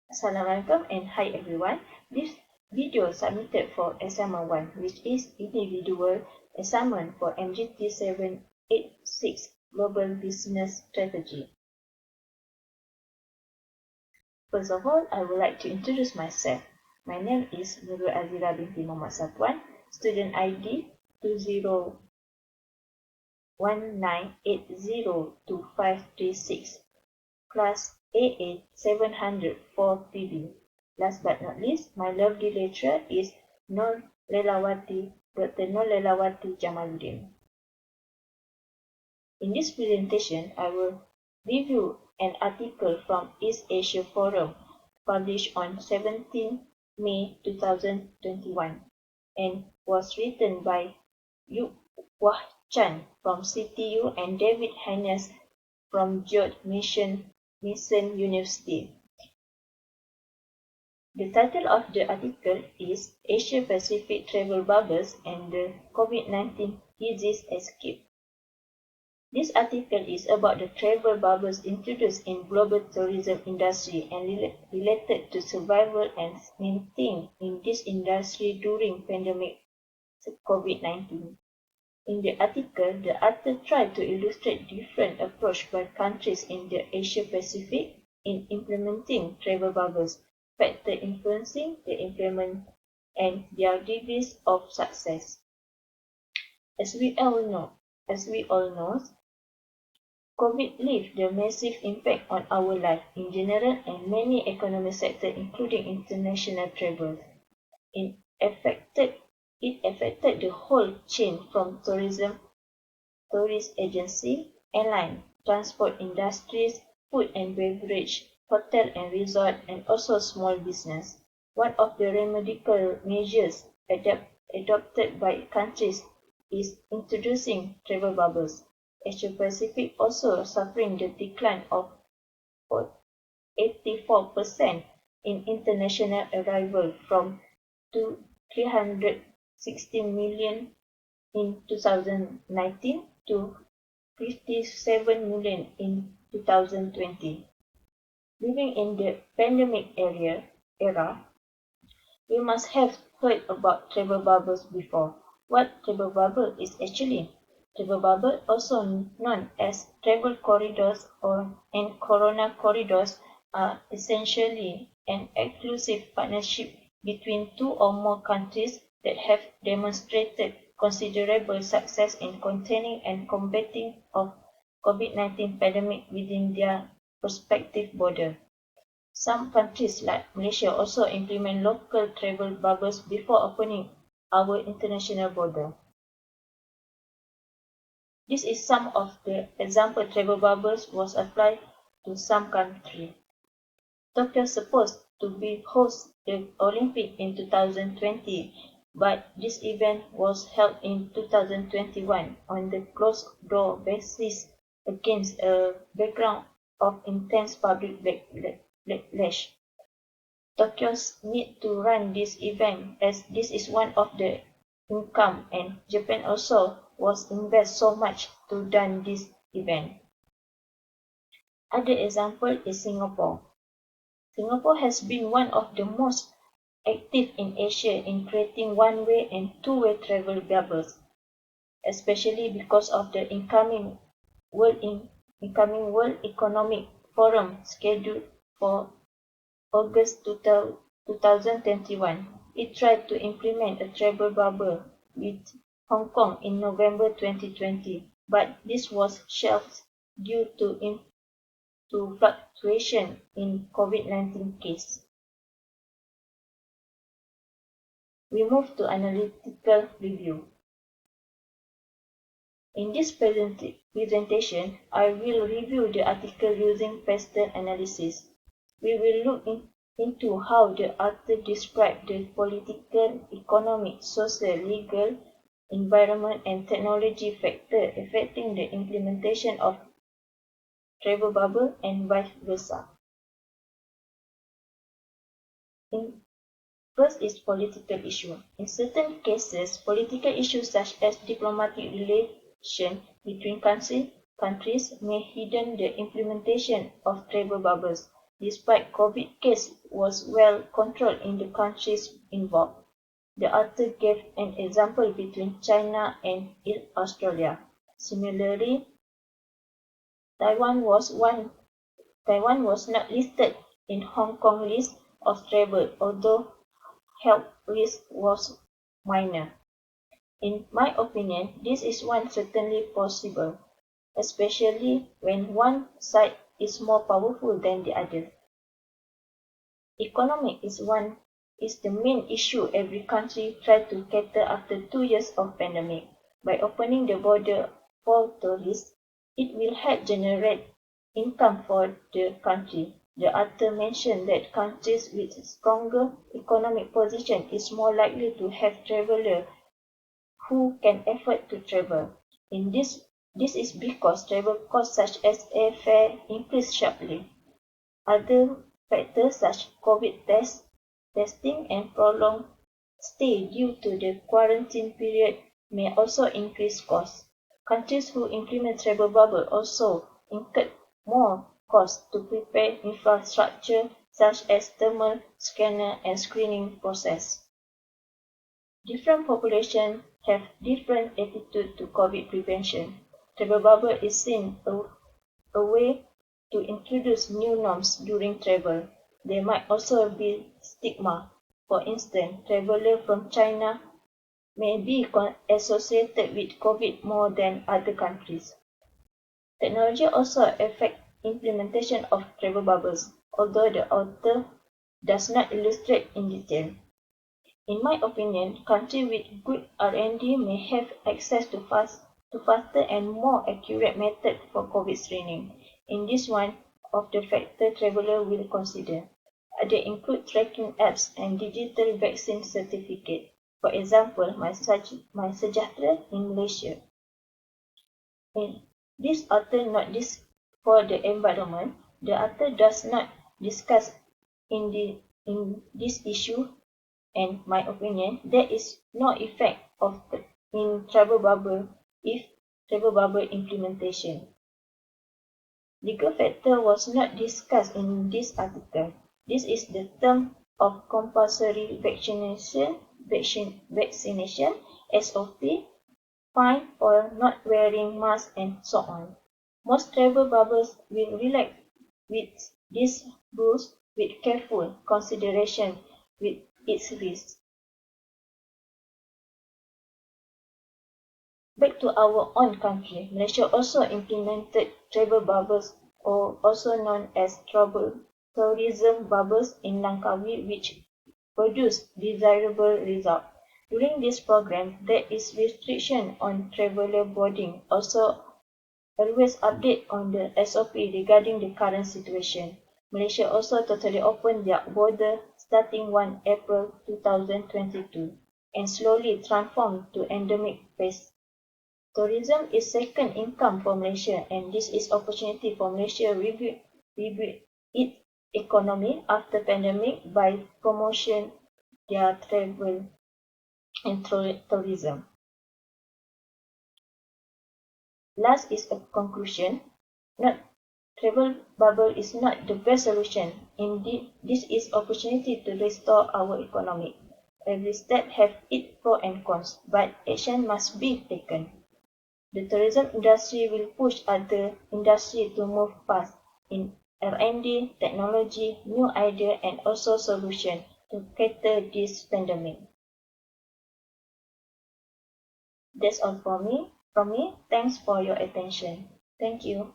Assalamualaikum and hi everyone. This video submitted for assignment 1, which is individual assignment for MGT 786 Global Business Strategy. First of all, I would like to introduce myself. My name is Azira binti Muhammad Satwan, student ID 2019802536. Class AA 704 PB. Last but not least, my lovely lecturer is Dr. Nur Lelawati Jamaluddin. In this presentation, I will review an article from East Asia Forum published on 17 May 2021 and was written by Yu Wah Chan from CTU and David Haynes from George Mason University. The title of the article is Asia-Pacific Travel Bubbles and the COVID-19 Disease Escape. This article is about the travel bubbles introduced in global tourism industry and related to survival and maintained in this industry during pandemic COVID-19. In the article, the author tried to illustrate different approaches by countries in the Asia-Pacific in implementing travel bubbles, factors influencing the implement and their degrees of success. As we all know, COVID left a massive impact on our life in general and many economic sectors, including international travel. It affected the whole chain from tourism, tourist agency, airline, transport industries, food and beverage, hotel and resort, and also small business. One of the remedial measures adopted by countries is introducing travel bubbles. Asia Pacific also suffering the decline of 84% in international arrival from 360 million in 2019 to 57 million in 2020. Living in the pandemic era, we must have heard about travel bubbles before. What travel bubble is actually? Travel bubble, also known as travel corridors and corona corridors, are essentially an exclusive partnership between two or more countries that have demonstrated considerable success in containing and combating of COVID-19 pandemic within their respective border. Some countries like Malaysia also implement local travel bubbles before opening our international border. This is some of the example travel bubbles was applied to some country. Tokyo supposed to be host the Olympic in 2020, but this event was held in 2021 on the closed-door basis against a background of intense public backlash. Tokyo's need to run this event as this is one of the income and Japan also was invest so much to done this event. Other example is Singapore. Singapore has been one of the most active in Asia in creating one-way and two-way travel bubbles, especially because of the incoming World Economic Forum scheduled for August 2021. It tried to implement a travel bubble with Hong Kong in November 2020, but this was shelved due to fluctuation in COVID-19 case. We move to analytical review. In this presentation, I will review the article using pattern analysis. We will look into how the author described the political, economic, social, legal, environment, and technology factors affecting the implementation of travel bubble and vice versa. First is political issue. In certain cases, political issues such as diplomatic relations between countries may hinder the implementation of travel bubbles. despite COVID case was well controlled in the countries involved. The author gave an example between China and Australia. Similarly, Taiwan was one Taiwan was not listed in Hong Kong list of travel, although health risk was minor. In my opinion, this is one certainly possible, especially when one side is more powerful than the other. Economic is the main issue every country tried to cater after 2 years of pandemic. By opening the border for tourists, it will help generate income for the country. The author mentioned that countries with stronger economic position is more likely to have travelers who can afford to travel. In this is because travel costs such as airfare increase sharply. Other factors such as COVID testing and prolonged stay due to the quarantine period may also increase costs. Countries who implement travel bubble also incurred more costs to prepare infrastructure such as thermal scanner and screening process. Different populations have different attitude to COVID prevention. Travel bubble is seen a way to introduce new norms during travel. There might also be stigma. For instance, travelers from China may be associated with COVID more than other countries. Technology also affects implementation of travel bubbles, although the author does not illustrate in detail. In my opinion, countries with good R&D may have access to faster and more accurate methods for COVID screening. In this one of the factors travelers will consider. They include tracking apps and digital vaccine certificate. For example, my Sejahtera in Malaysia. In this author not this for the environment, the author does not discuss in this issue and my opinion, there is no effect in travel bubble if travel bubble implementation. Legal factor was not discussed in this article. This is the term of compulsory vaccination, SOP, fine for not wearing mask and so on. Most travel bubbles will relax with these rules with careful consideration with its risks. Back to our own country, Malaysia also implemented travel bubbles or also known as tourism bubbles in Langkawi which produced desirable results. During this program, there is restriction on traveller boarding. Also, always update on the SOP regarding the current situation. Malaysia also totally opened their border starting 1 April 2022 and slowly transformed to endemic phase. Tourism is second income for Malaysia and this is opportunity for Malaysia rebuild its economy after pandemic by promotion their travel and tourism. Last is a conclusion. Not travel bubble is not the best solution. Indeed, this is opportunity to restore our economy. Every step have its pros and cons, but action must be taken. The tourism industry will push other industries to move fast in R&D, technology, new idea and also solution to cater this pandemic. That's all from me. Thanks for your attention. Thank you.